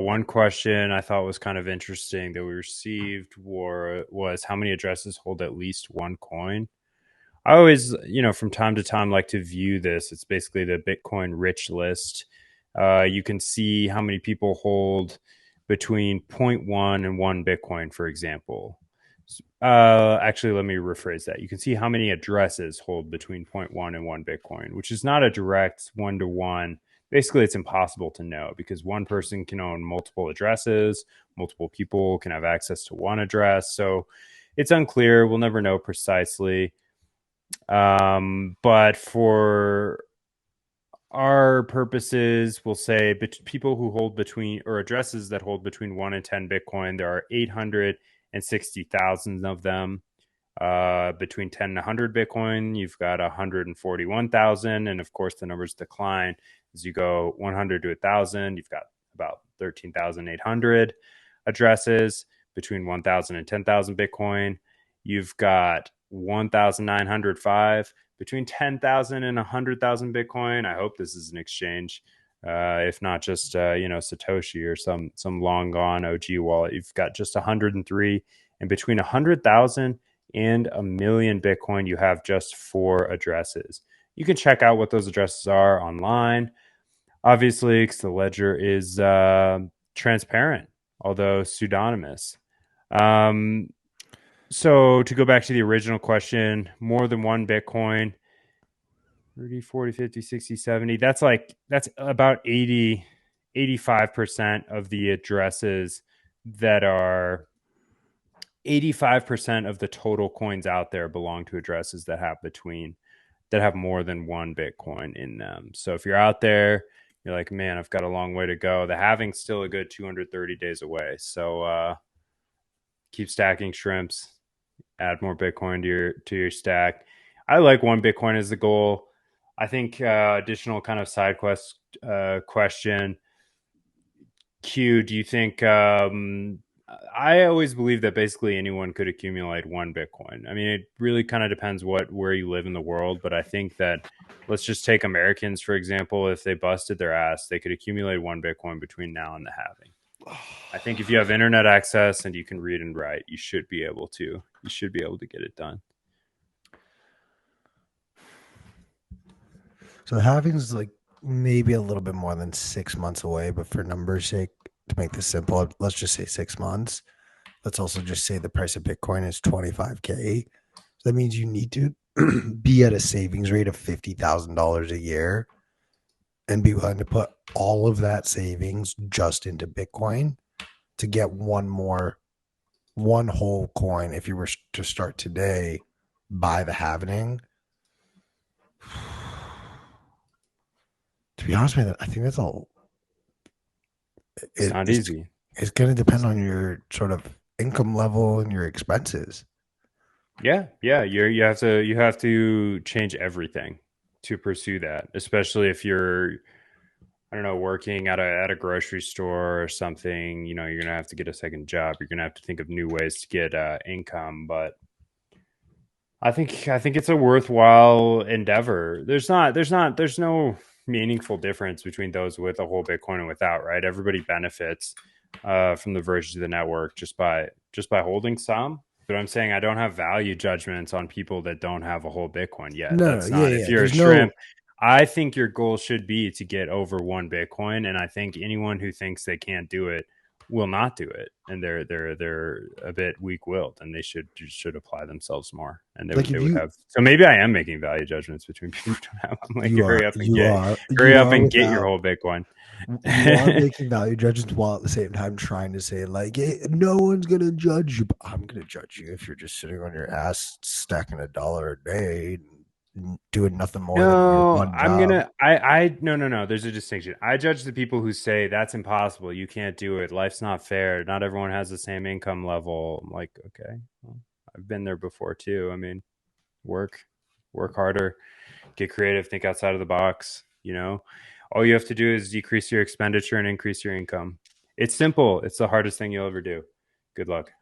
One question I thought was kind of interesting that we received was how many addresses hold at least one coin. I always, from time to time, like to view this. It's basically the Bitcoin rich list. You can see how many people hold between zero point 0.1 and 1 Bitcoin, for example. Actually, let me rephrase that. You can see how many addresses hold between zero point 0.1 and 1 Bitcoin, which is not a direct one-to-one. Basically, it's impossible to know because one person can own multiple addresses, multiple people can have access to one address. So it's unclear. We'll never know precisely. But for our purposes, we'll say people who hold between, or addresses that hold between 1 and 10 Bitcoin, there are 860,000 of them. Between 10 and 100 Bitcoin, you've got 141,000. And of course, the numbers decline as you go 100 to 1,000. You've got about 13,800 addresses. Between 1,000 and 10,000 Bitcoin, you've got 1,905. Between 10,000 and 100,000 Bitcoin, I hope this is an exchange. If not just, Satoshi or some long gone OG wallet, you've got just 103. And between 100,000 and 1,000,000 Bitcoin, you have just 4 addresses. You can check out what those addresses are online, obviously, because the ledger is transparent, although pseudonymous. So to go back to the original question, more than 1 Bitcoin, 30, 40, 50, 60, 70, that's about 85% of the addresses that are 85% of the total coins out there belong to addresses that have more than 1 Bitcoin in them. So if you're out there, you're like, man, I've got a long way to go. The halving's still a good 230 days away. So keep stacking shrimps, add more Bitcoin to your stack. I like 1 Bitcoin as the goal. I think additional kind of side quest question. Q, do you think I always believe that basically anyone could accumulate 1 Bitcoin. I mean, it really kind of depends where you live in the world, but I think that let's just take Americans, for example. If they busted their ass, they could accumulate 1 Bitcoin between now and the halving. I think if you have internet access and you can read and write, you should be able to get it done. So halving's like maybe a little bit more than 6 months away, but for numbers' sake, to make this simple, let's just say 6 months. Let's also just say the price of Bitcoin is 25K. So that means you need to be at a savings rate of $50,000 a year and be willing to put all of that savings just into Bitcoin to get one whole coin. If you were to start today by the halving, to be honest with you, I think that's all. It's not easy. It's going to depend on your sort of income level and your expenses. Yeah. You have to change everything to pursue that, especially if you're, I don't know, working at a grocery store or something. You're gonna have to get a second job. You're gonna have to think of new ways to get income. But I think it's a worthwhile endeavor. There's no meaningful difference between those with a whole Bitcoin and without. Right? Everybody benefits from the virtues of the network just by holding some. But I'm saying I don't have value judgments on people that don't have a whole Bitcoin yet. If you're a shrimp. I think your goal should be to get over 1 Bitcoin, and I think anyone who thinks they can't do it will not do it, and they're a bit weak-willed, and they should apply themselves more, and they would have. So maybe I am making value judgments between people who don't have. I'm like, hurry up and get your whole Bitcoin. You are making value judgments while at the same time trying to say like, hey, no one's gonna judge you, but I'm gonna judge you if you're just sitting on your ass stacking $1 a day. Doing nothing more than your one job. No. There's a distinction. I judge the people who say that's impossible. You can't do it. Life's not fair. Not everyone has the same income level. I'm like, okay, well, I've been there before too. I mean, work harder, get creative, think outside of the box. All you have to do is decrease your expenditure and increase your income. It's simple. It's the hardest thing you'll ever do. Good luck.